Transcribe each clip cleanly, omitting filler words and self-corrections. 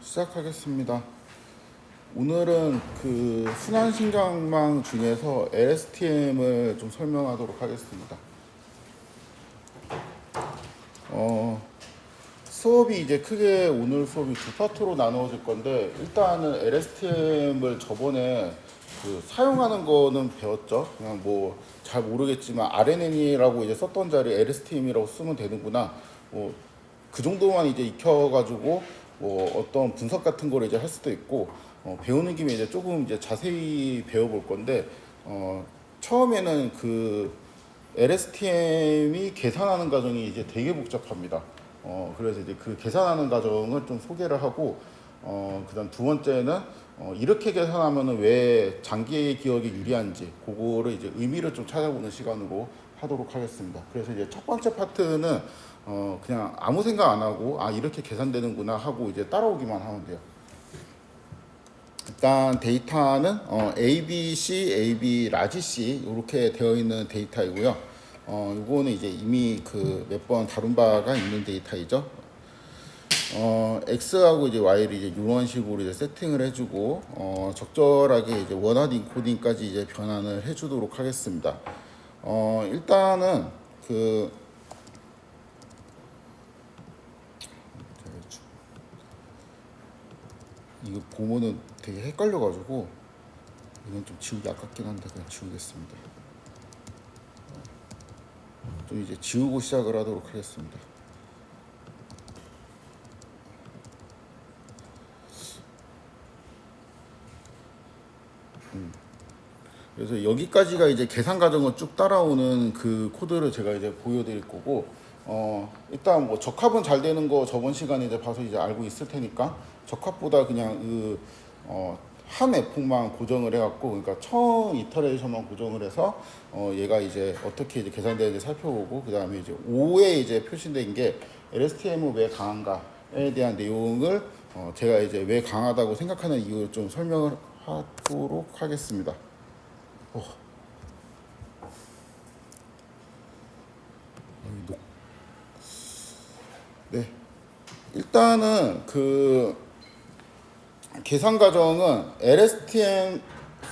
시작하겠습니다. 오늘은 그 순환신경망 중에서 LSTM을 좀 설명하도록 하겠습니다. 수업이 이제 크게 오늘 수업이 두 파트로 나누어질 건데, 일단은 LSTM을 저번에 그 사용하는 거는 배웠죠. 그냥 뭐 잘 모르겠지만 RNN이라고 이제 썼던 자리 LSTM이라고 쓰면 되는구나. 그 정도만 이제 익혀가지고 뭐 어떤 분석 같은 거를 이제 할 수도 있고, 배우는 김에 이제 조금 이제 자세히 배워볼 건데, 처음에는 그 LSTM이 계산하는 과정이 이제 되게 복잡합니다. 그래서 이제 그 계산하는 과정을 좀 소개를 하고, 그다음 두 번째는 이렇게 계산하면은 왜 장기 기억에 유리한지, 그거를 이제 의미를 좀 찾아보는 시간으로 하도록 하겠습니다. 그래서 이제 첫 번째 파트는 그냥 아무 생각 안 하고 이렇게 계산되는구나 하고 이제 따라오기만 하면 돼요. 일단 데이터는 ABC, AB, 라지 C 이렇게 되어 있는 데이터이고요. 이거는 이제 이미 그 몇 번 다룬 바가 있는 데이터이죠. X하고 이제 Y를 이제 이런 식으로 이제 세팅을 해주고, 적절하게 이제 원하는 인코딩까지 이제 변환을 해주도록 하겠습니다. 일단은 그 이거 보면은 되게 헷갈려가지고 이건 좀 지우기 아깝긴 한데 그냥 지우겠습니다. 좀 이제 지우고 시작을 하도록 하겠습니다. 그래서 여기까지가 이제 계산 과정을 쭉 따라오는 그 코드를 제가 이제 보여드릴 거고, 일단 뭐 적합은 잘 되는 거 저번 시간에 이제 봐서 이제 알고 있을 테니까, 적합보다 그냥 한 에폭만 고정을 해갖고, 그러니까 처음 이터레이션만 고정을 해서 얘가 이제 어떻게 이제 계산되는지 살펴보고, 그 다음에 이제 5에 이제 표시된 게 LSTM은 왜 강한가에 대한 내용을 제가 이제 왜 강하다고 생각하는 이유를 좀 설명을 하도록 하겠습니다. 네, 일단은 그 계산 과정은 LSTM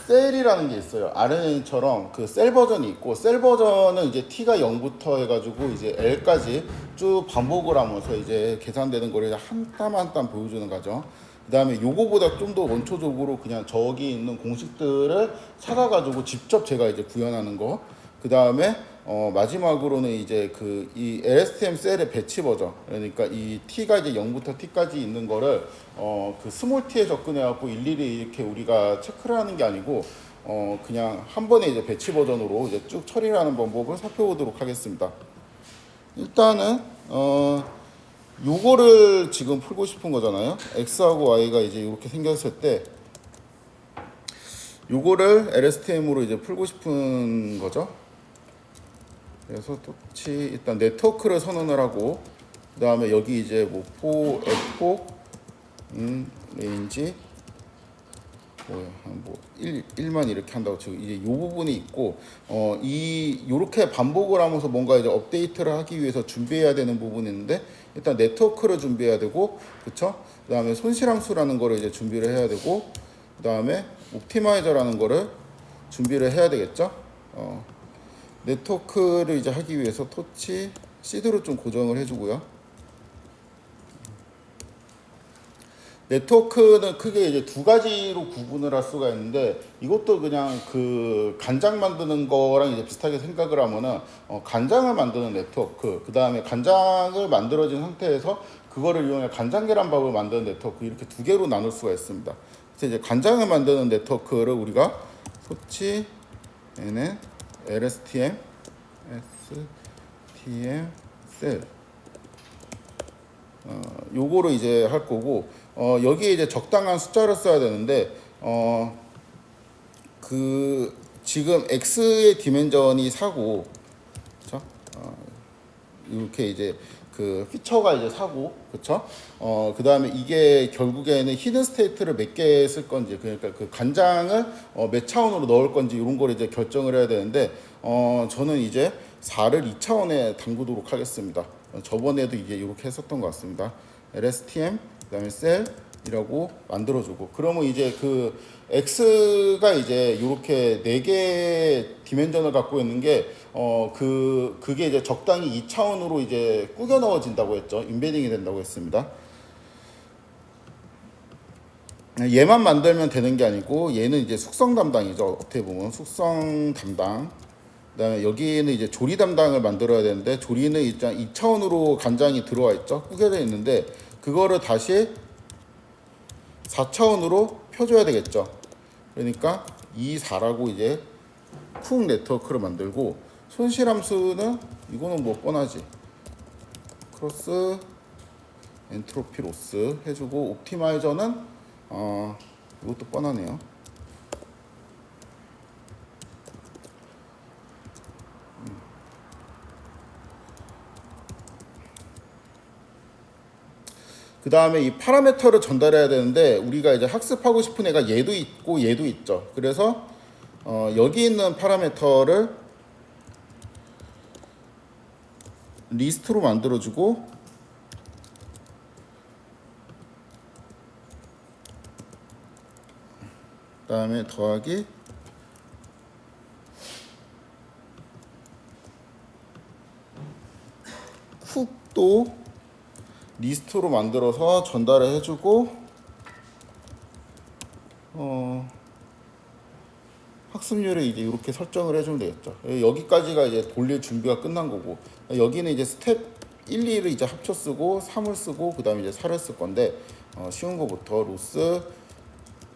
셀이라는 게 있어요. RNN처럼 그 셀 버전이 있고, 셀 버전은 이제 T가 0부터 해가지고 이제 L까지 쭉 반복을 하면서 이제 계산되는 거를 한 땀 한 땀 보여주는 과정. 그 다음에 요거보다 좀 더 원초적으로 그냥 저기 있는 공식들을 찾아가지고 직접 제가 이제 구현하는 거. 그 다음에 마지막으로는 이제 그 이 LSTM 셀의 배치 버전, 그러니까 이 T가 이제 0부터 T까지 있는 거를 그 스몰 T에 접근해 갖고 일일이 이렇게 우리가 체크를 하는 게 아니고 그냥 한 번에 이제 배치 버전으로 이제 쭉 처리를 하는 방법을 살펴보도록 하겠습니다. 일단은 요거를 지금 풀고 싶은 거잖아요. X하고 Y가 이제 이렇게 생겼을 때 요거를 LSTM으로 이제 풀고 싶은 거죠. 그래서 똑같이 일단 네트워크를 선언을 하고, 그 다음에 여기 이제 뭐 포, 에폭, 레인지 뭐 1만 이렇게 한다고 지금 이제 이 부분이 있고, 요렇게 반복을 하면서 뭔가 이제 업데이트를 하기 위해서 준비해야 되는 부분이 있는데, 일단 네트워크를 준비해야 되고, 그쵸? 그 다음에 손실함수라는 거를 이제 준비를 해야 되고, 그 다음에 옵티마이저라는 거를 준비를 해야 되겠죠? 네트워크를 이제 하기 위해서 토치 시드로 좀 고정을 해주고요. 네트워크는 크게 이제 두 가지로 구분을 할 수가 있는데, 이것도 그냥 그 간장 만드는 거랑 이제 비슷하게 생각을 하면은 간장을 만드는 네트워크, 그 다음에 간장을 만들어진 상태에서 그거를 이용해 간장 계란밥을 만드는 네트워크, 이렇게 두 개로 나눌 수가 있습니다. 그래서 이제 간장을 만드는 네트워크를 우리가 토치 얘는 LSTM 셀 요거를 이제 할 거고, 여기에 이제 적당한 숫자를 써야 되는데, 그 지금 X의 디멘전이 4고, 그쵸? 이렇게 이제 그 피처가 이제 4고, 그쵸? 그 다음에 이게 결국에는 히든 스테이트를 몇 개 쓸 건지, 그러니까 그 간장을 몇 차원으로 넣을 건지 이런 걸 이제 결정을 해야 되는데, 저는 이제 4를 2차원에 담그도록 하겠습니다. 저번에도 이게 이렇게 했었던 것 같습니다. LSTM 그다음에 셀이라고 만들어주고, 그러면 이제 그 x가 이제 이렇게 4개의 디멘전을 갖고 있는 게 그게 이제 적당히 2차원으로 이제 꾸겨 넣어진다고 했죠. 인베딩이 된다고 했습니다. 얘만 만들면 되는 게 아니고 얘는 이제 숙성 담당이죠. 어떻게 보면 숙성 담당. 그다음에 여기는 이제 조리 담당을 만들어야 되는데, 조리는 일단 2차원으로 간장이 들어와 있죠. 꾸겨져 있는데 그거를 다시 4차원으로 펴줘야 되겠죠. 그러니까 2, 4라고 이제 쿡 네트워크를 만들고, 손실함수는 이거는 뭐 뻔하지. 크로스 엔트로피 로스 해주고, 옵티마이저는 이것도 뻔하네요. 그 다음에 이 파라메터를 전달해야 되는데, 우리가 이제 학습하고 싶은 애가 얘도 있고 얘도 있죠. 그래서 여기 있는 파라메터를 리스트로 만들어주고, 그 다음에 더하기 쿡도 리스트로 만들어서 전달을 해주고, 학습률을 이제 이렇게 설정을 해주면 되겠죠. 여기까지가 이제 돌릴 준비가 끝난 거고, 여기는 이제 스텝 1, 2를 이제 합쳐 쓰고 3을 쓰고 그 다음에 이제 4를 쓸 건데, 쉬운 거부터 로스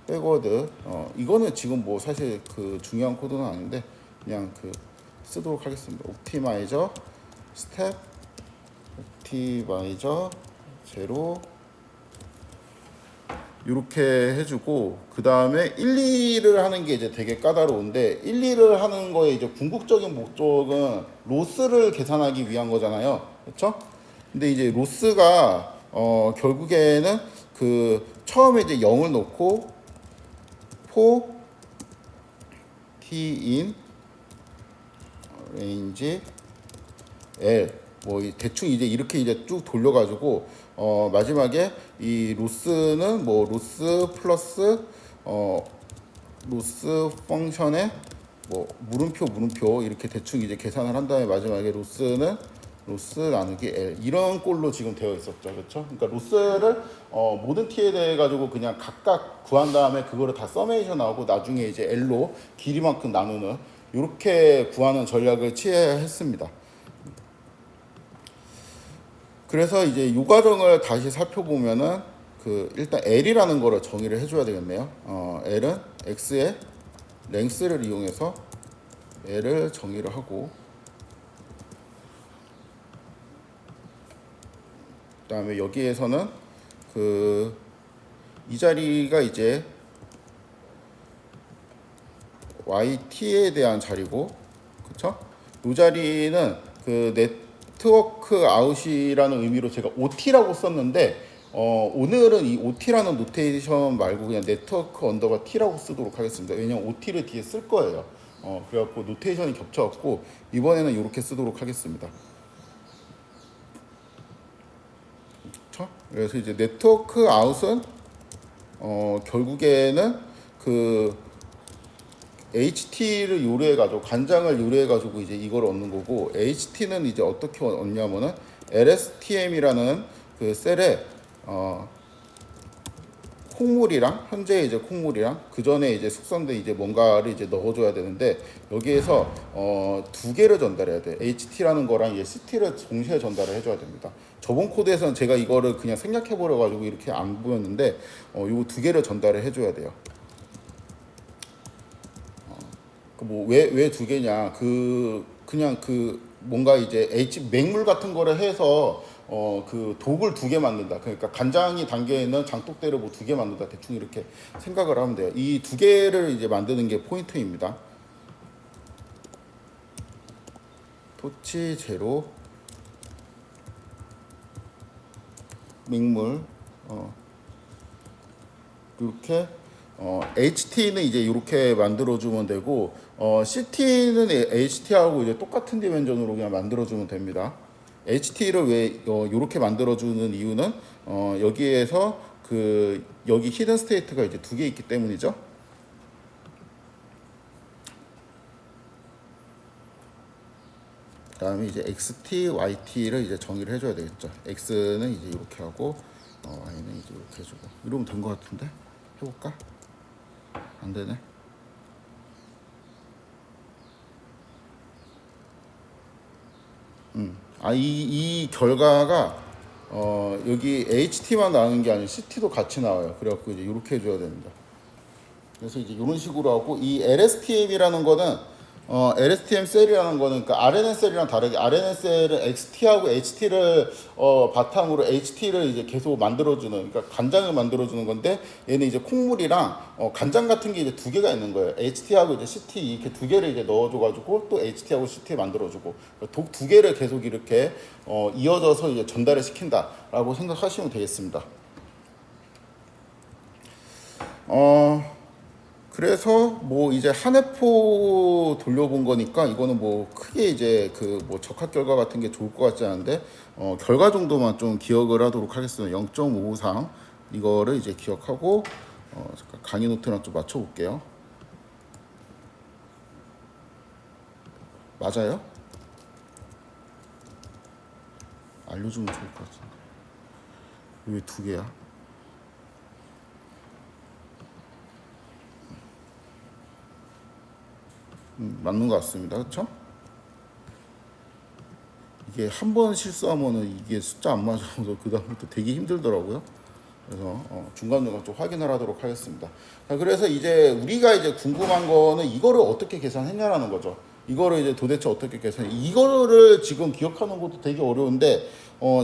백워드, 이거는 지금 뭐 사실 그 중요한 코드는 아닌데 그냥 그 쓰도록 하겠습니다. 옵티마이저 스텝 옵티마이저 제로 이렇게 해주고, 그 다음에 1, 2를 하는 게 이제 되게 까다로운데, 1, 2를 하는 거에 이제 궁극적인 목적은 로스를 계산하기 위한 거잖아요. 그렇죠? 근데 이제 로스가 결국에는 그 처음에 이제 0을 놓고 for t in range L 뭐 대충 이제 이렇게 이제 쭉 돌려가지고 마지막에 이 로스는 뭐 로스 플러스 로스 펑션에 뭐 물음표 이렇게 대충 이제 계산을 한 다음에 마지막에 로스는 로스 나누기 L 이런 꼴로 지금 되어 있었죠. 그렇죠? 그러니까 로스를 모든 t에 대해 가지고 그냥 각각 구한 다음에 그거를 다 서메이션 하고 나중에 이제 L로 길이만큼 나누는 이렇게 구하는 전략을 취해야 했습니다. 그래서 이제 이 과정을 다시 살펴보면은 그 일단 L이라는 거를 정의를 해줘야 되겠네요. L은 X의 랭스를 이용해서 L을 정의를 하고, 그 다음에 여기에서는 그 이 자리가 이제 YT에 대한 자리고, 그쵸? 이 자리는 그 네트워크 아웃이라는 의미로 제가 OT라고 썼는데, 오늘은 이 OT라는 노테이션 말고 그냥 네트워크 언더바 T라고 쓰도록 하겠습니다. 왜냐면 OT를 뒤에 쓸 거예요. 그래갖고 노테이션이 겹쳐갖고 이번에는 이렇게 쓰도록 하겠습니다. 그쵸? 그래서 이제 네트워크 아웃은 결국에는 그 HT를 요리해가지고 간장을 요리해가지고 이제 이걸 얻는 거고, HT는 이제 어떻게 얻냐면은 LSTM이라는 그 셀에 콩물이랑 현재 이제 콩물이랑 그 전에 이제 숙성된 이제 뭔가를 이제 넣어줘야 되는데, 여기에서 두 개를 전달해야 돼. HT라는 거랑 이제 CT를 동시에 전달을 해줘야 됩니다. 저번 코드에서는 제가 이거를 그냥 생략해 버려 가지고 이렇게 안 보였는데, 요 두 개를 전달을 해줘야 돼요. 뭐 왜 두 개냐? 그냥 뭔가 이제 맹물 같은 거를 해서 그 독을 두 개 만든다. 그러니까 간장이 담겨 있는 장독대를 뭐 두 개 만든다. 대충 이렇게 생각을 하면 돼요. 이 두 개를 이제 만드는 게 포인트입니다. 토치 제로 맹물 이렇게 HT는 이제 이렇게 만들어주면 되고, CT는 HT하고 이제 똑같은 디멘전으로 그냥 만들어주면 됩니다. HT를 왜 이렇게 만들어주는 이유는 여기에서 여기 히든 스테이트가 이제 두 개 있기 때문이죠. 그다음에 이제 XT, YT를 이제 정의를 해줘야 되겠죠. X는 이제 이렇게 하고 Y는 이제 이렇게 해주고 이러면 된 것 같은데 해볼까? 안 되네. 이 결과가 여기 HT만 나오는 게 아니고 CT도 같이 나와요. 그래갖고 이제 이렇게 해줘야 됩니다. 그래서 이제 이런 식으로 하고 이 LSTM이라는 거는 LSTM 셀이라는 거는 그러니까 RNN 셀이랑 다르게 RNN 셀은 XT하고 HT를 바탕으로 HT를 이제 계속 만들어주는 그러니까 간장을 만들어주는 건데 얘는 이제 콩물이랑 간장 같은 게 이제 두 개가 있는 거예요. HT하고 이제 CT 이렇게 두 개를 이제 넣어줘가지고 또 HT하고 CT 만들어주고 독 두 개를 계속 이렇게 이어져서 이제 전달을 시킨다라고 생각하시면 되겠습니다. 그래서 뭐 이제 한 해포 돌려본 거니까 이거는 뭐 크게 이제 뭐 적합 결과 같은 게 좋을 것 같지 않은데 결과 정도만 좀 기억을 하도록 하겠습니다. 0.53 이거를 이제 기억하고 잠깐 강의 노트랑 좀 맞춰 볼게요. 맞아요? 알려주면 좋을 것 같은데 왜 두 개야? 맞는 것 같습니다. 그렇죠? 이게 한 번 실수하면은 이게 숫자 안 맞아서 그 다음부터 되게 힘들더라고요. 그래서 중간중간 좀 확인을 하도록 하겠습니다. 자, 그래서 이제 우리가 이제 궁금한 거는 이거를 어떻게 계산했냐라는 거죠. 이거를 이제 도대체 어떻게 이거를 지금 기억하는 것도 되게 어려운데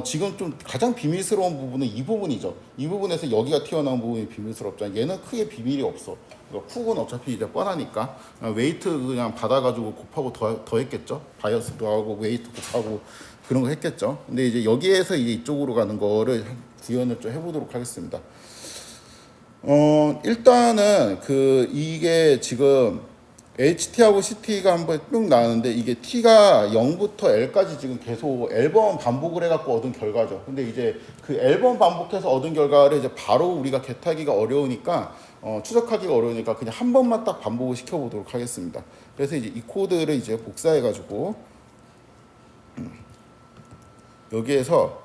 지금 좀 가장 비밀스러운 부분은 이 부분이죠. 이 부분에서 여기가 튀어나온 부분이 비밀스럽잖아요. 얘는 크게 비밀이 없어. 그러니까 쿡은 어차피 이제 뻔하니까 웨이트 그냥 받아가지고 곱하고 더 했겠죠. 바이어스도 하고 웨이트 곱하고 그런 거 했겠죠. 근데 이제 여기에서 이제 이쪽으로 가는 거를 구현을 좀 해보도록 하겠습니다. 일단은 이게 지금 HT하고 CT가 한번 쭉 나왔는데 이게 T가 0부터 L까지 지금 계속 L번 반복을 해갖고 얻은 결과죠. 근데 이제 그 L번 반복해서 얻은 결과를 이제 바로 우리가 겟하기가 어려우니까 추적하기가 어려우니까 그냥 한 번만 딱 반복을 시켜보도록 하겠습니다. 그래서 이제 이 코드를 이제 복사해가지고 여기에서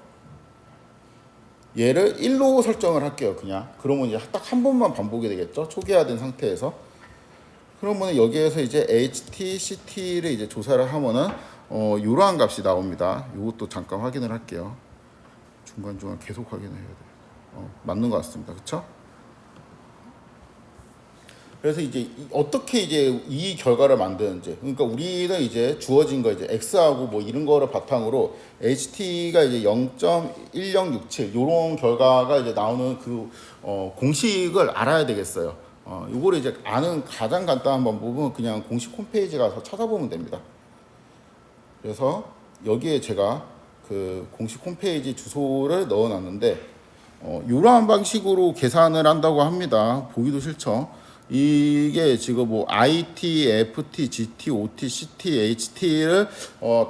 얘를 1로 설정을 할게요. 그냥 그러면 이제 딱 한 번만 반복이 되겠죠. 초기화된 상태에서. 그러면 여기에서 이제 HT, CT를 이제 조사를 하면은 이러한 값이 나옵니다. 이것도 잠깐 확인을 할게요. 중간중간 계속 확인을 해야 돼요. 맞는 것 같습니다. 그렇죠? 그래서 이제 어떻게 이제 이 결과를 만드는지 그러니까 우리는 이제 주어진 거 이제 x하고 뭐 이런 거를 바탕으로 ht가 이제 0.1067 이런 결과가 이제 나오는 공식을 알아야 되겠어요. 이거를 이제 아는 가장 간단한 방법은 그냥 공식 홈페이지 가서 찾아보면 됩니다. 그래서 여기에 제가 공식 홈페이지 주소를 넣어놨는데 이러한 방식으로 계산을 한다고 합니다. 보기도 싫죠. 이게 지금 뭐 IT, FT, GT, OT, CT, HT를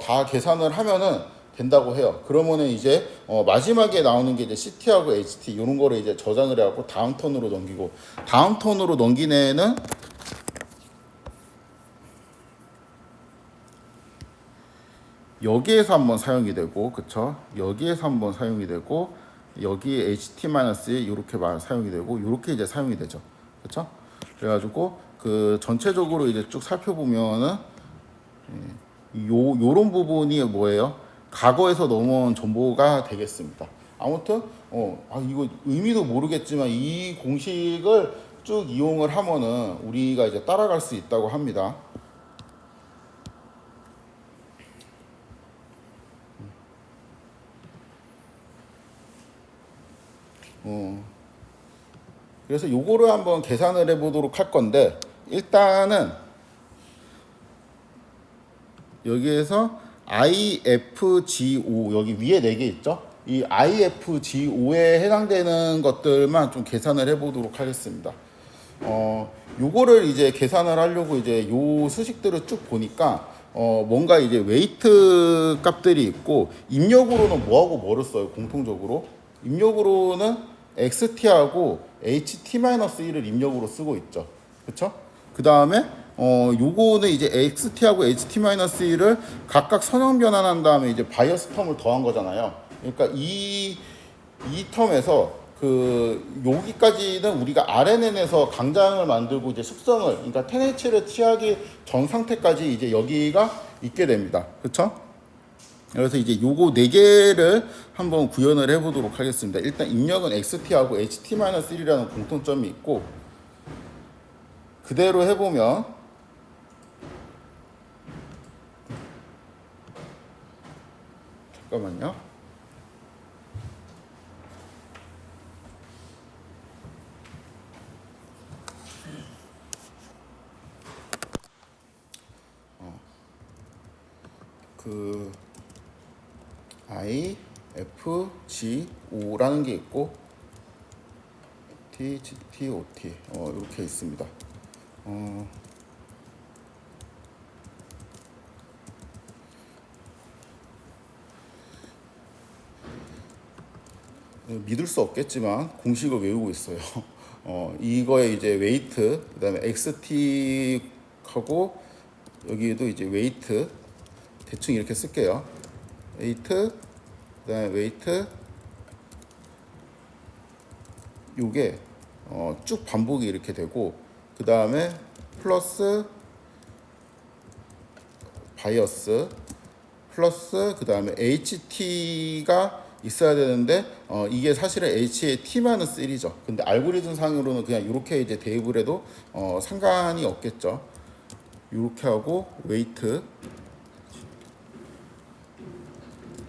다 계산을 하면은 된다고 해요. 그러면은 이제 마지막에 나오는 게 이제 CT하고 HT 이런 거를 이제 저장을 해갖고 다음 턴으로 넘기고 다음 턴으로 넘긴 애는 여기에서 한번 사용이 되고 그쵸? 여기에서 한번 사용이 되고 여기 HT-1 이렇게 사용이 되고 이렇게 이제 사용이 되죠. 그쵸? 그래가지고 전체적으로 이제 쭉 살펴보면은 요런 부분이 뭐예요? 과거에서 넘어온 정보가 되겠습니다. 아무튼 이거 의미도 모르겠지만 이 공식을 쭉 이용을 하면은 우리가 이제 따라갈 수 있다고 합니다. 그래서 요거를 한번 계산을 해보도록 할 건데 일단은 여기에서 IFGO 여기 위에 4개 있죠? 이 IFGO에 해당되는 것들만 좀 계산을 해보도록 하겠습니다. 요거를 이제 계산을 하려고 이제 요 수식들을 쭉 보니까 뭔가 이제 웨이트 값들이 있고, 입력으로는 뭐하고 뭐를 써요? 공통적으로 입력으로는 XT하고 HT-1을 입력으로 쓰고 있죠. 그쵸? 그 다음에 요거는 이제 XT하고 HT-1을 각각 선형 변환한 다음에 이제 바이어스 텀을 더한 거잖아요. 그러니까 이 텀에서 여기까지는 우리가 RNN에서 강장을 만들고 이제 숙성을, 그러니까 10H를 취하기 전 상태까지 이제 여기가 있게 됩니다. 그쵸? 그래서 이제 요거 네 개를 한번 구현을 해보도록 하겠습니다. 일단 입력은 XT하고 HT-1이라는 공통점이 있고, 그대로 해보면 잠깐만요. 그 I, F, G, O라는 게 있고 T, G, T, O, T 이렇게 있습니다. 믿을 수 없겠지만 공식을 외우고 있어요. 이거에 이제 웨이트, 그다음에 XT하고 여기에도 이제 웨이트 대충 이렇게 쓸게요. 웨이트, 그다음에 웨이트, 요게 쭉 반복이 이렇게 되고, 그 다음에 플러스 바이어스 플러스 그 다음에 HT가 있어야 되는데 이게 사실은 HT-3죠. 근데 알고리즘 상으로는 그냥 이렇게 이제 대입을 해도 상관이 없겠죠. 이렇게 하고 웨이트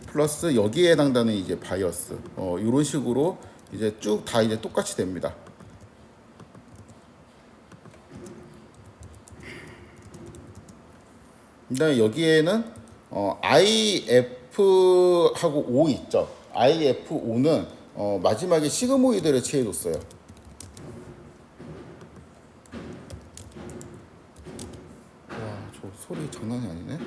플러스 여기에 해당되는 이제 바이어스 이런 식으로 이제 쭉 다 이제 똑같이 됩니다. 그다음에 여기에는 IF하고 O 있죠. IFO는 마지막에 시그모이드를 취해줬어요. 와, 저 소리 장난이 아니네.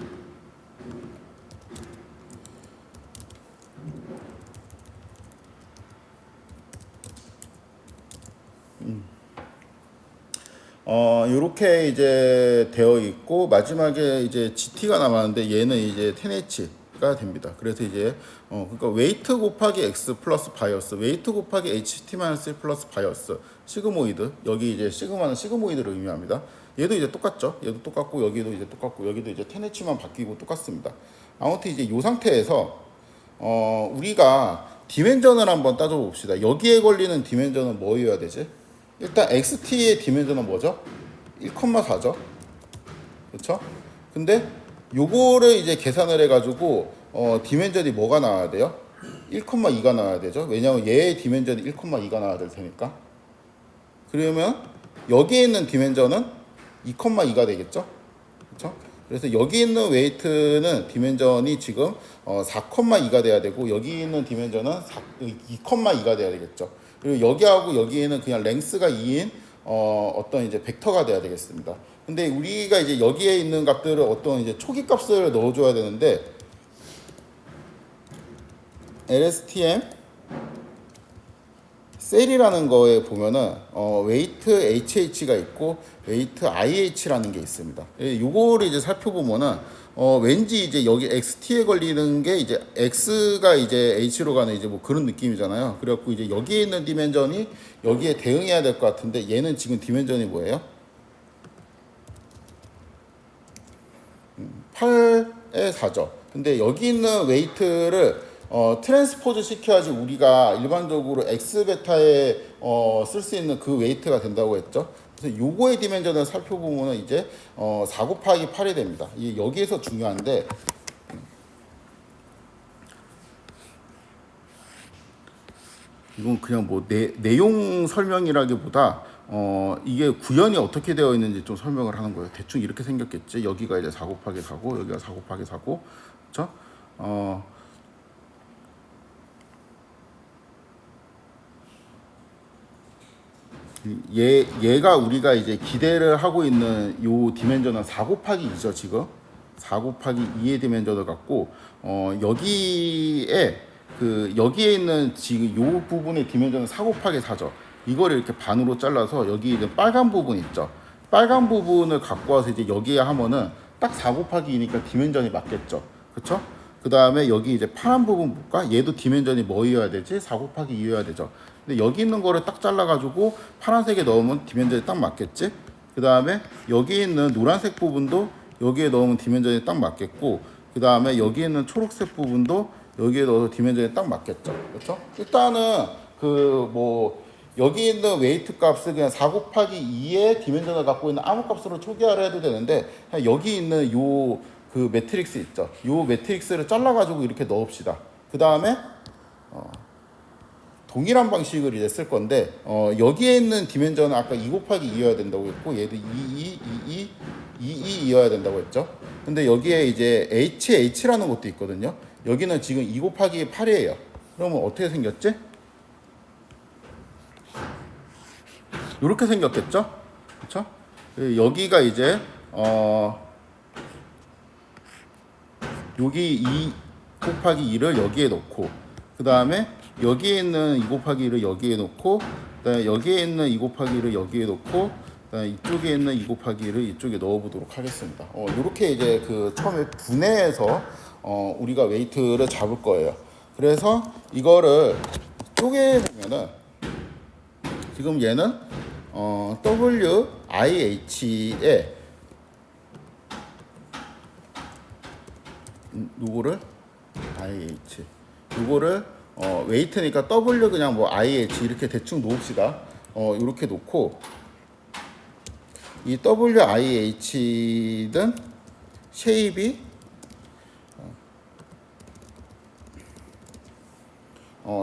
요렇게 이제 되어 있고, 마지막에 이제 GT가 남았는데 얘는 이제 10H가 됩니다. 그래서 이제 그러니까 웨이트 곱하기 X 플러스 바이어스, 웨이트 곱하기 HT-1 플러스 바이어스, 시그모이드, 여기 이제 시그마는 시그모이드를 의미합니다. 얘도 이제 똑같죠. 얘도 똑같고 여기도 이제 똑같고 여기도 이제 10H만 바뀌고 똑같습니다. 아무튼 이제 이 상태에서 우리가 디멘전을 한번 따져 봅시다. 여기에 걸리는 디멘전은 뭐여야 되지? 일단 XT의 디멘전은 뭐죠? 1,4죠. 그렇죠? 근데 요거를 이제 계산을 해가지고 디멘전이 뭐가 나와야 돼요? 1,2가 나와야 되죠. 왜냐하면 얘의 디멘전이 1,2가 나와야 될 테니까. 그러면 여기에 있는 디멘전은 2,2가 되겠죠. 그렇죠? 그래서 여기 있는 웨이트는 디멘전이 지금 4,2가 돼야 되고, 여기 있는 디멘전은 2,2가 돼야 되겠죠. 그리고 여기하고 여기에는 그냥 랭스가 2인 어떤 이제 벡터가 돼야 되겠습니다. 근데 우리가 이제 여기에 있는 값들을 어떤 이제 초기 값을 넣어줘야 되는데, LSTM 셀이라는 거에 보면은 웨이트 HH가 있고 웨이트 IH라는 게 있습니다. 요거를 이제 살펴보면은 왠지 이제 여기 XT에 걸리는 게 이제 X가 이제 H로 가는 이제 뭐 그런 느낌이잖아요. 그래갖고 이제 여기에 있는 디멘전이 여기에 대응해야 될 것 같은데, 얘는 지금 디멘전이 뭐예요? 8에 4죠. 근데 여기 있는 웨이트를 트랜스포즈 시켜야지 우리가 일반적으로 X베타에 쓸 수 있는 그 웨이트가 된다고 했죠. 그래서 요거의 디멘전을 살펴보면 이제 4 곱하기 8이 됩니다. 이게 여기에서 중요한데, 이건 그냥 뭐 내용 설명이라기보다 이게 구현이 어떻게 되어 있는지 좀 설명을 하는 거예요. 대충 이렇게 생겼겠지. 여기가 이제 4 곱하기 4고 여기가 4 곱하기 4고, 그렇죠? 얘가 우리가 이제 기대를 하고 있는 요 디멘전은 4 곱하기 2죠, 지금. 4 곱하기 2의 디멘전을 갖고 여기에 여기에 있는 지금 요 부분의 디멘전은 4 곱하기 4죠. 이거를 이렇게 반으로 잘라서 여기 있는 빨간 부분 있죠. 빨간 부분을 갖고 와서 이제 여기에 하면은 딱 4 곱하기 2니까 디멘전이 맞겠죠. 그쵸? 그 다음에 여기 이제 파란 부분 볼까? 얘도 디멘전이 뭐여야 되지? 4 곱하기 2여야 되죠. 근데 여기 있는 거를 딱 잘라가지고 파란색에 넣으면 디멘전이 딱 맞겠지? 그 다음에 여기 있는 노란색 부분도 여기에 넣으면 디멘전이 딱 맞겠고, 그 다음에 여기 있는 초록색 부분도 여기에 넣어서 디멘전이 딱 맞겠죠. 그렇죠? 일단은 여기 있는 웨이트 값을 그냥 4 곱하기 2의 디멘전을 갖고 있는 아무 값으로 초기화를 해도 되는데, 그냥 여기 있는 매트릭스 있죠. 요 매트릭스를 잘라가지고 이렇게 넣읍시다. 그 다음에 동일한 방식을 이제 쓸 건데, 여기에 있는 디멘전은 아까 2 곱하기 2여야 된다고 했고, 얘도 2여야 된다고 했죠. 근데 여기에 이제 H라는 것도 있거든요. 여기는 지금 2 곱하기 8이에요. 그러면 어떻게 생겼지? 이렇게 생겼겠죠? 그렇죠? 여기가 이제 여기 2 곱하기 2를 여기에 놓고, 그 다음에 여기에 있는 2 곱하기 2를 여기에 놓고, 그다음에 여기에 있는 2 곱하기 2를 여기에 놓고, 그다음에 이쪽에 있는 2 곱하기 2를 이쪽에 넣어보도록 하겠습니다. 이렇게 이제 처음에 분해해서 우리가 웨이트를 잡을 거예요. 그래서 이거를 쪼개보면은 지금 얘는 WIH에 요거를 IH 요거를 웨이트니까 W 그냥 뭐 IH 이렇게 대충 놓읍시다. 이렇게 놓고 이 WIH는 쉐입이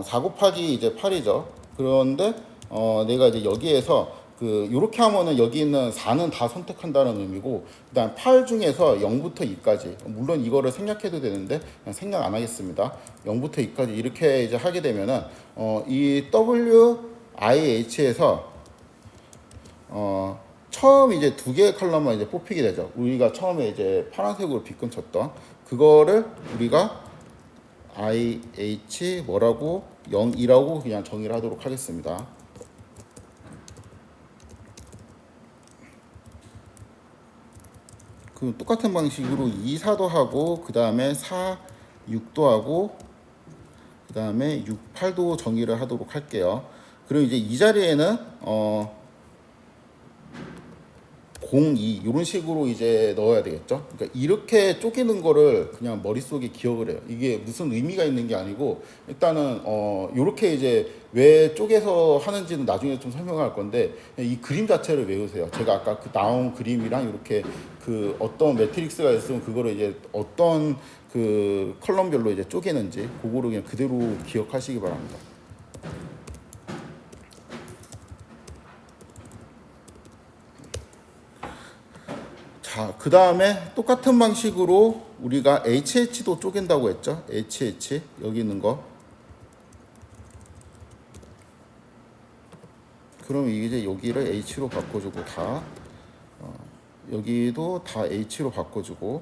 4 곱하기 이제 8이죠. 그런데 내가 이제 여기에서 요렇게 하면은 여기 있는 4는 다 선택한다는 의미고, 그다음 8 중에서 0부터 2까지, 물론 이거를 생략해도 되는데 그냥 생략 안 하겠습니다. 0부터 2까지 이렇게 이제 하게 되면은 이 WIH에서 처음 이제 두 개의 컬럼만 이제 뽑히게 되죠. 우리가 처음에 이제 파란색으로 빗금 쳤던 그거를 우리가 IH 뭐라고 0이라고 그냥 정의를 하도록 하겠습니다. 똑같은 방식으로 2, 4도 하고, 그 다음에 4, 6도 하고, 그 다음에 6, 8도 정의를 하도록 할게요. 그리고 이제 이 자리에는 02 이런 식으로 이제 넣어야 되겠죠. 그러니까 이렇게 쪼개는 거를 그냥 머릿속에 기억을 해요. 이게 무슨 의미가 있는 게 아니고, 일단은 이렇게 이제 왜 쪼개서 하는지는 나중에 좀 설명할 건데, 이 그림 자체를 외우세요. 제가 아까 나온 그림이랑 이렇게 어떤 매트릭스가 있으면 그거를 이제 어떤 컬럼별로 이제 쪼개는지 그거를 그냥 그대로 기억하시기 바랍니다. 자, 그 다음에 똑같은 방식으로 우리가 HH도 쪼갠다고 했죠. HH 여기 있는 거. 그럼 이제 여기를 H로 바꿔주고 여기도 다 H로 바꿔주고,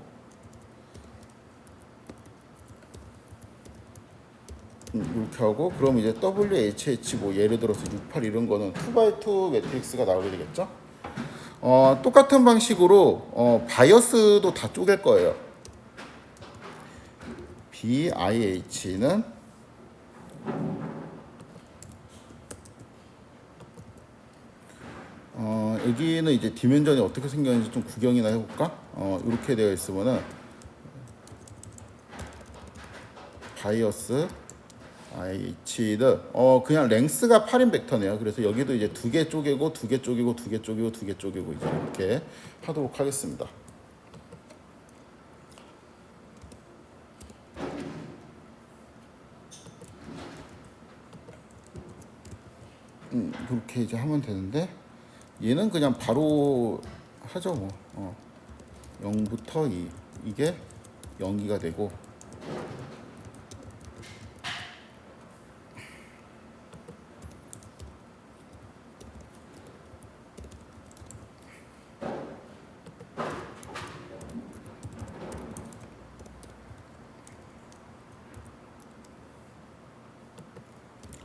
이렇게 하고, 그럼 이제 WHH 뭐 예를 들어서 68 이런 거는 2x2 매트릭스가 나오게 되겠죠. 똑같은 방식으로 바이어스도 다 쪼갤 거예요. BIH는 여기는 이제 디멘전이 어떻게 생겼는지 좀 구경이나 해볼까? 이렇게 되어 있으면은 바이어스 IH는 그냥 랭스가 8인 벡터네요. 그래서 여기도 이제 2개 쪼개고 2개 쪼개고 2개 쪼개고 2개 쪼개고 이제 이렇게 하도록 하겠습니다. 이렇게 이제 하면 되는데, 얘는 그냥 바로 하죠 뭐. 0부터 2 이게 0기가 되고,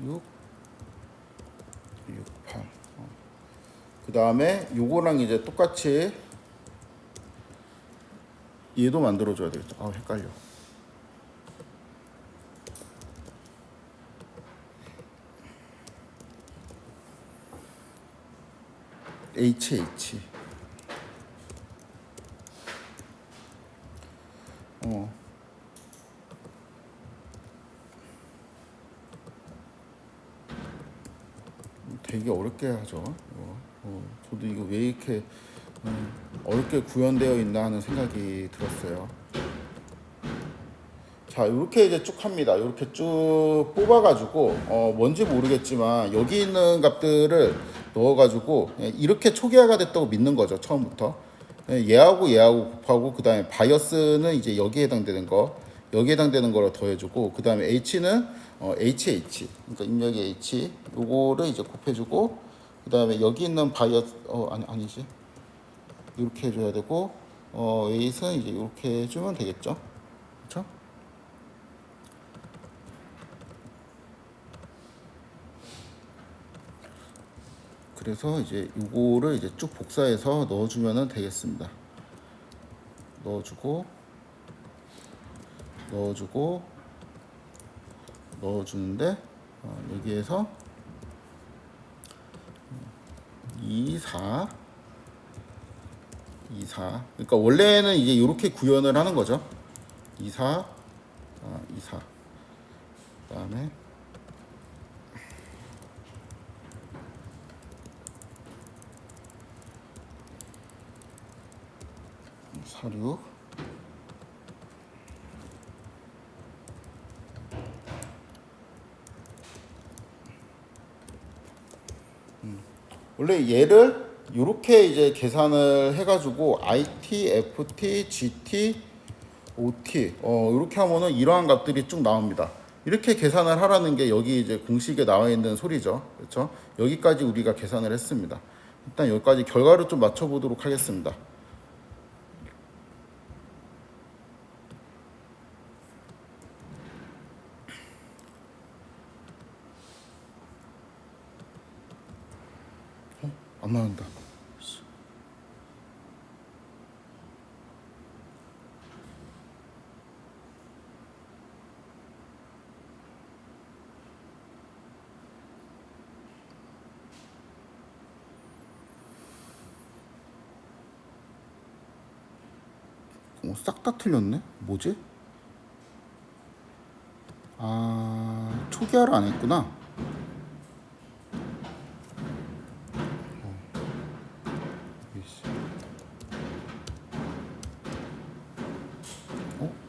6, 8. 그 다음에 요거랑 이제 똑같이 얘도 만들어줘야 되겠죠. 아, 헷갈려. HH. 되게 어렵게 하죠. 저도 이거 왜 이렇게 어렵게 구현되어 있나 하는 생각이 들었어요. 자, 이렇게 이제 쭉 합니다. 이렇게 쭉 뽑아가지고 뭔지 모르겠지만 여기 있는 값들을 넣어가지고 이렇게 초기화가 됐다고 믿는 거죠. 처음부터 얘하고 얘하고 곱하고 그 다음에 바이어스는 이제 여기에 해당되는 거, 여기에 해당되는 거를 더해주고 그 다음에 H는 HH, 그러니까 입력이 H, 요거를 이제 곱해주고 그 다음에 여기 있는 바이어스 아니지, 이렇게 해줘야 되고 웨이트는 이제 이렇게 해주면 되겠죠. 그렇죠? 그래서 이제 요거를 이제 쭉 복사해서 넣어주면 되겠습니다. 넣어주고 넣어주는데 여기에서 2, 4 그러니까 원래는 이제 이렇게 구현을 하는 거죠. 2, 4 그 다음에 4, 6 원래 얘를 이렇게 이제 계산을 해가지고 IT, FT, GT, OT 이렇게 하면은 이러한 값들이 쭉 나옵니다. 이렇게 계산을 하라는 게 여기 이제 공식에 나와 있는 소리죠. 그렇죠? 여기까지 우리가 계산을 했습니다. 일단 여기까지 결과를 좀 맞춰보도록 하겠습니다. 안 나온다. 싹 다 틀렸네? 뭐지? 아, 초기화를 안 했구나.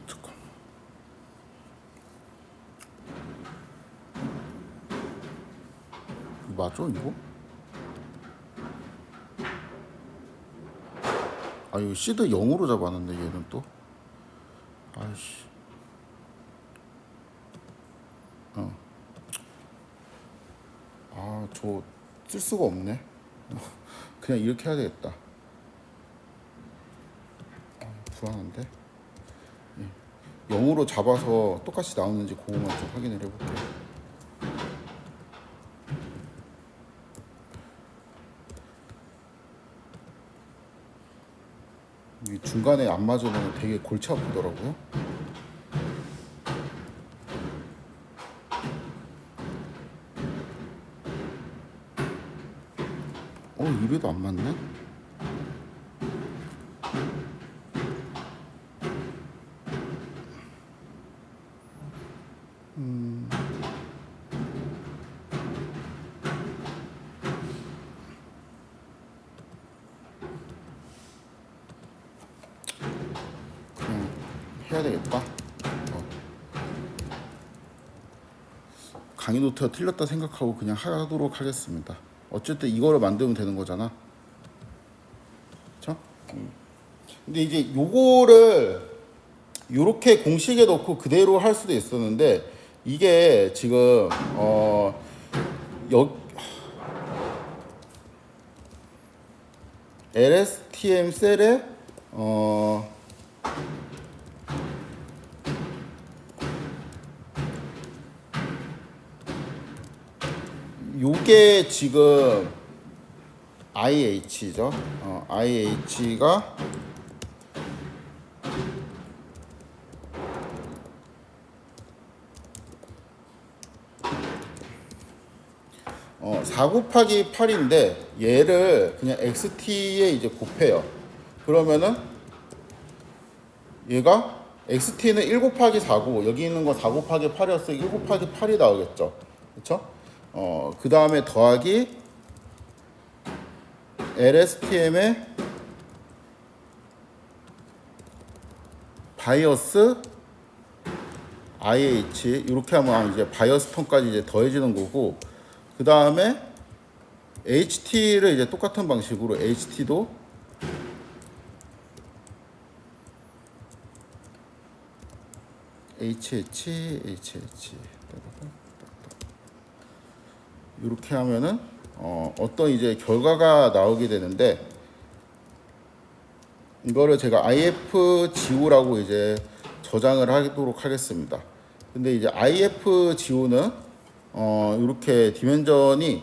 잠깐. 맞아, 이거? 아, 이거 시드 0으로 잡았는데, 얘는 또. 아이씨. 저 쓸 수가 없네. 그냥 이렇게 해야 되겠다. 불안한데. 0으로 잡아서 똑같이 나오는지 그거만 좀 확인을 해볼게요. 이 중간에 안 맞으면 되게 골치 아프더라고요. 이래도 안 맞네? 그냥 해야 되겠다. 강의 노트가 틀렸다 생각하고 그냥 하도록 하겠습니다. 어쨌든 이거를 만들면 되는 거잖아. 그쵸? 근데 이제 요거를 요렇게 공식에 넣고 그대로 할 수도 있었는데 이게 지금 LSTM 셀에 요게 지금 IH죠. IH가 4 곱하기 8인데 얘를 그냥 XT에 이제 곱해요. 그러면은 얘가 XT는 1 곱하기 4고 여기 있는 건 4 곱하기 8이었으니까 1 곱하기 8이 나오겠죠. 그쵸? 그 다음에 더하기 LSTM의 바이어스 IH 이렇게 하면 이제 바이어스 텀까지 이제 더해지는 거고, 그 다음에 HT를 이제 똑같은 방식으로 HT도 HH 이렇게 하면은 어떤 이제 결과가 나오게 되는데, 이거를 제가 IFGO라고 이제 저장을 하도록 하겠습니다. 근데 이제 IFGO는 이렇게 디멘전이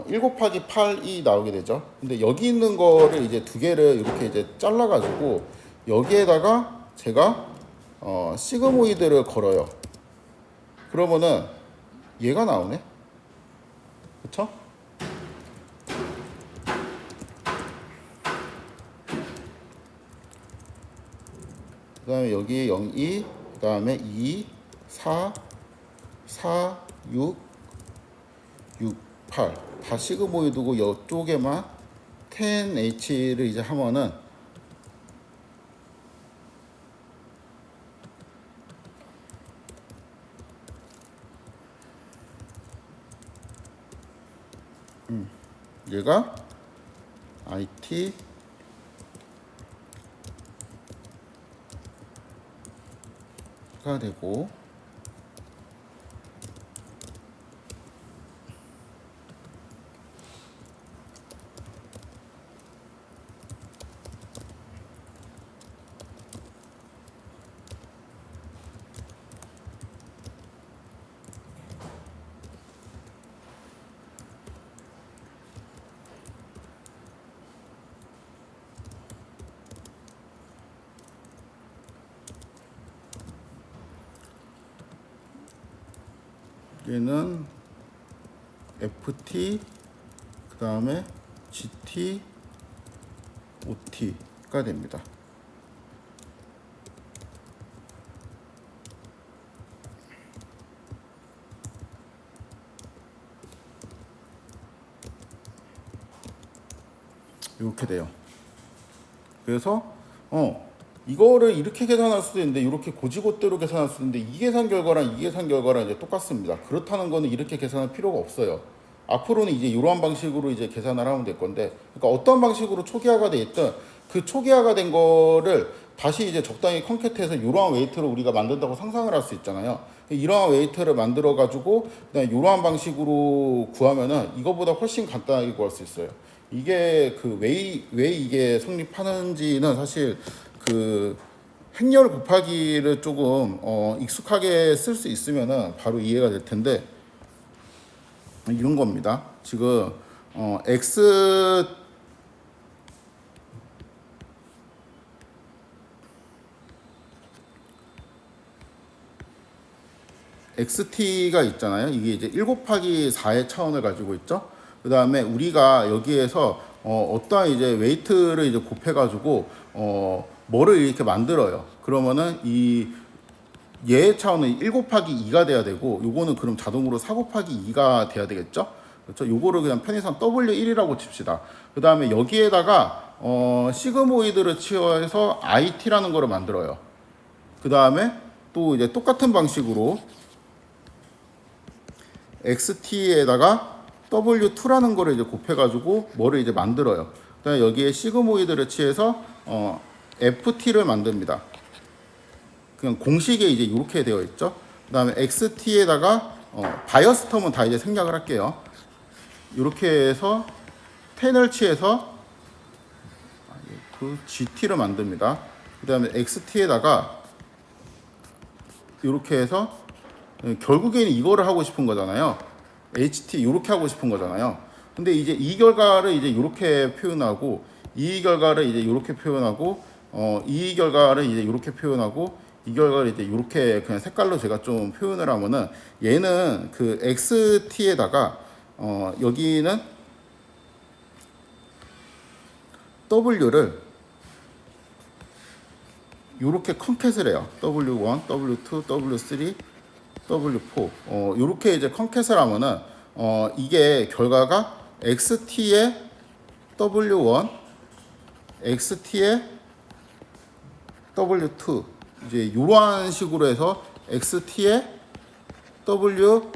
1 곱하기 8이 나오게 되죠. 근데 여기 있는 거를 이제 두 개를 이렇게 이제 잘라 가지고 여기에다가 제가 시그모이드를 걸어요. 그러면은 얘가 나오네. 그쵸? 그 다음에 여기 0, 2, 그 다음에 2, 4, 4, 6, 6, 8. 다 시그모이드고 이쪽에만 10H를 이제 하면은 얘가 IT 가 되고, 얘는 FT 그 다음에 GT OT가 됩니다. 이렇게 돼요. 그래서 이거를 이렇게 계산할 수도 있는데 이렇게 고지고대로 계산할 수도 있는데 이 계산 결과랑 이 계산 결과랑 이제 똑같습니다. 그렇다는 거는 이렇게 계산할 필요가 없어요. 앞으로는 이제 이러한 방식으로 이제 계산을 하면 될 건데, 그러니까 어떤 방식으로 초기화가 돼 있든 그 초기화가 된 거를 다시 이제 적당히 컨캐트해서 이러한 웨이트를 우리가 만든다고 상상을 할 수 있잖아요. 이러한 웨이트를 만들어 가지고 그냥 이러한 방식으로 구하면은 이거보다 훨씬 간단하게 구할 수 있어요. 이게 그 왜 이게 성립하는지는 사실 그 행렬 곱하기를 조금 익숙하게 쓸 수 있으면은 바로 이해가 될 텐데, 이런 겁니다. 지금 XT가 있잖아요. 이게 이제 1 곱하기 4의 차원을 가지고 있죠. 그 다음에 우리가 여기에서 어떠한 이제 웨이트를 이제 곱해가지고 뭐를 이렇게 만들어요. 그러면은 얘의 차원은 1 곱하기 2가 돼야 되고, 요거는 그럼 자동으로 4 곱하기 2가 돼야 되겠죠. 그렇죠. 요거를 그냥 편의상 W1이라고 칩시다. 그 다음에 여기에다가 시그모이드를 치어서 IT라는 거를 만들어요. 그 다음에 또 이제 똑같은 방식으로 XT에다가 W2라는 거를 이제 곱해가지고 뭐를 이제 만들어요. 그다음에 여기에 시그모이드를 취해서 FT를 만듭니다. 그냥 공식에 이제 이렇게 되어 있죠. 그다음에 XT에다가 바이어스 텀은 다 이제 생략을 할게요. 이렇게 해서 10을 취해서 그 GT를 만듭니다. 그다음에 XT에다가 이렇게 해서 결국에는 이거를 하고 싶은 거잖아요. HT 이렇게 하고 싶은 거잖아요. 근데 이제 이 결과를 이제 이렇게 표현하고 이 결과를 이제 이렇게 표현하고 이 결과를 이제 이렇게 표현하고 이 결과를 이제 이렇게 그냥 색깔로 제가 좀 표현을 하면은 얘는 그 XT에다가 여기는 W를 이렇게 컨캣을 해요. W1, W2, W3, W4 이렇게 이제 컨캣을 하면은 이게 결과가 XT의 W1, XT의 W2 이제 이러한 식으로 해서 XT의 W